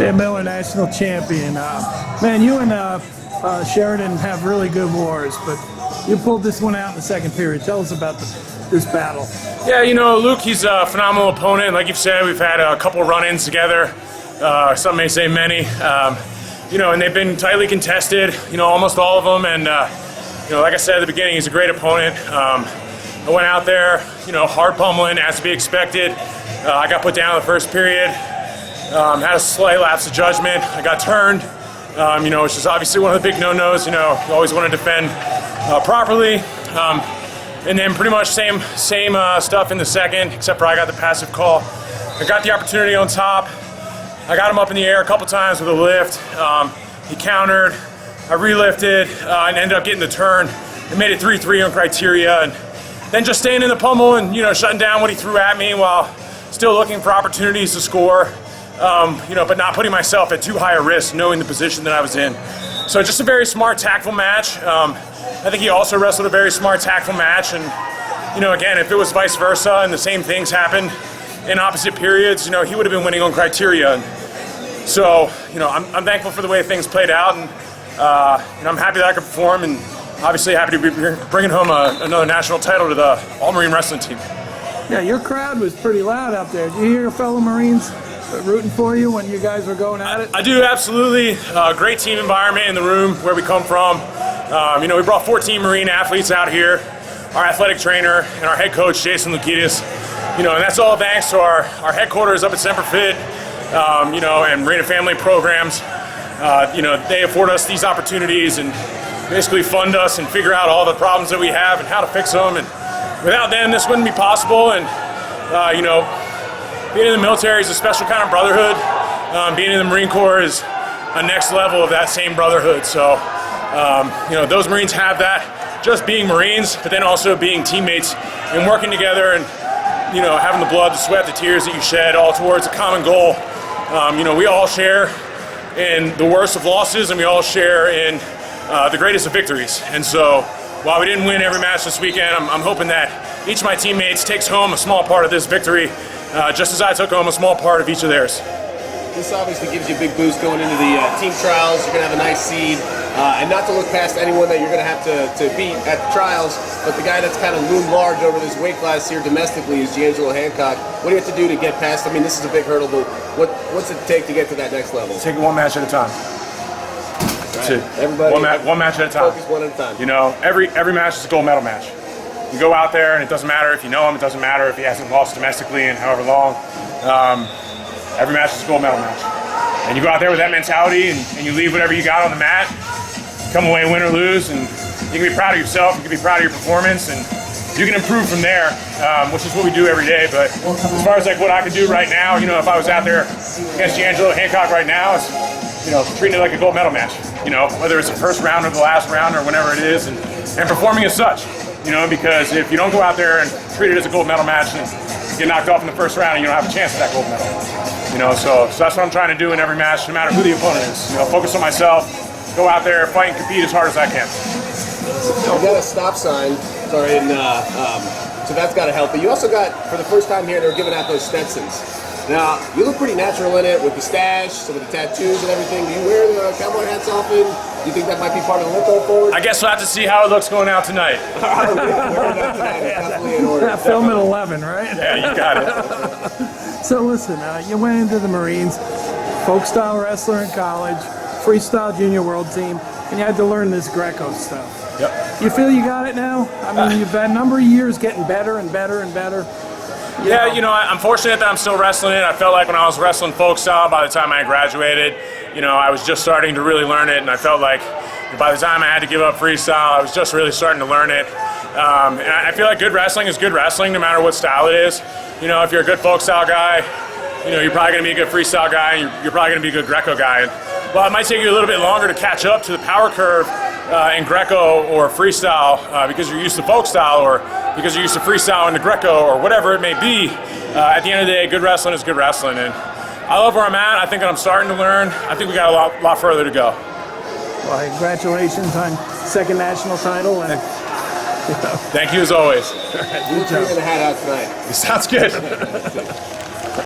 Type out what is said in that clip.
Dan Miller, national champion. Man, you and Sheridan have really good wars, but you pulled this one out in the second period. Tell us about this battle. Yeah, you know, Luke, he's a phenomenal opponent. Like you've said, we've had a couple run-ins together. Some may say many. You know, and they've been tightly contested, you know, almost all of them. And, you know, like I said at the beginning, he's a great opponent. I went out there, you know, hard pummeling as to be expected. I got put down in the first period. Had a slight lapse of judgment. I got turned, you know, which is obviously one of the big no-nos. You know, you always want to defend properly. And then pretty much same stuff in the second, except for I got the passive call. I got the opportunity on top. I got him up in the air a couple times with a lift. He countered. I relifted and ended up getting the turn. I made it 3-3 on criteria, and then just staying in the pummel and, you know, shutting down what he threw at me while still looking for opportunities to score. You know, but not putting myself at too high a risk, knowing the position that I was in. So just a very smart, tactful match. I think he also wrestled a very smart, tactful match. And, you know, again, if it was vice versa and the same things happened in opposite periods, you know, he would have been winning on criteria. And so, you know, I'm thankful for the way things played out. And, you know, I'm happy that I could perform, and obviously happy to be bringing home another national title to the All-Marine Wrestling team. Yeah, your crowd was pretty loud out there. Did you hear your fellow Marines rooting for you when you guys were going at it? I do, absolutely. Great team environment in the room where we come from. You know, we brought 14 Marine athletes out here, our athletic trainer and our head coach, Jason Lukitas. You know, and that's all thanks to our headquarters up at Semper Fit, you know, and Marine and Family programs. You know, they afford us these opportunities and basically fund us and figure out all the problems that we have and how to fix them. And without them, this wouldn't be possible. And, you know, being in the military is a special kind of brotherhood. Being in the Marine Corps is a next level of that same brotherhood. So, you know, those Marines have that, just being Marines, but then also being teammates and working together and, you know, having the blood, the sweat, the tears that you shed all towards a common goal. You know, we all share in the worst of losses, and we all share in the greatest of victories. And so, while we didn't win every match this weekend, I'm hoping that each of my teammates takes home a small part of this victory, just as I took home a small part of each of theirs. This obviously gives you a big boost going into the team trials. You're going to have a nice seed. And not to look past anyone that you're going to have to beat at the trials, but the guy that's kind of loomed large over this weight class here domestically is D'Angelo Hancock. What do you have to do to get past? I mean, this is a big hurdle, but what's it take to get to that next level? Take it one match at a time. That's it. Everybody, one match at a time. Focus one at a time. You know, every match is a gold medal match. You go out there, and it doesn't matter if you know him. It doesn't matter if he hasn't lost domestically in however long. Every match is a gold medal match. And you go out there with that mentality, and you leave whatever you got on the mat, come away win or lose, and you can be proud of yourself, you can be proud of your performance, and you can improve from there, which is what we do every day. But as far as like what I could do right now, you know, if I was out there against D'Angelo Hancock right now, it's, you know, treating it like a gold medal match, you know, whether it's the first round or the last round or whenever it is, and performing as such, you know, because if you don't go out there and treat it as a gold medal match and get knocked off in the first round, and you don't have a chance at that gold medal. You know, so that's what I'm trying to do in every match, no matter who the opponent is. You know, focus on myself, go out there, fight and compete as hard as I can. You got a stop sign, sorry, and so that's got to help. But you also got, for the first time here, they were giving out those Stetsons. Now, you look pretty natural in it with the stash, some of the tattoos and everything. Do you wear the cowboy hats often? Do you think that might be part of the look going forward? I guess we'll have to see how it looks going out tonight. Wearing that tonight is definitely in order. Film at 11, right? Yeah, you got it. So listen, you went into the Marines, folk style wrestler in college, freestyle junior world team, and you had to learn this Greco stuff. Yep. You feel you got it now? I mean, you've had a number of years getting better and better and better. Yeah, you know, I'm fortunate that I'm still wrestling it. I felt like when I was wrestling folk style, by the time I graduated, you know, I was just starting to really learn it, and I felt like by the time I had to give up freestyle, I was just really starting to learn it. And I feel like good wrestling is good wrestling no matter what style it is. You know, if you're a good folk style guy, you know, you're probably going to be a good freestyle guy, and you're probably going to be a good Greco guy. And while it might take you a little bit longer to catch up to the power curve in Greco or freestyle because you're used to folk style, or because you're used to freestyle into Greco, or whatever it may be, at the end of the day, good wrestling is good wrestling. And I love where I'm at. I think that I'm starting to learn. I think we got a lot further to go. Well, congratulations on second national title. And Thank you as always. We're going to head out tonight. Sounds good.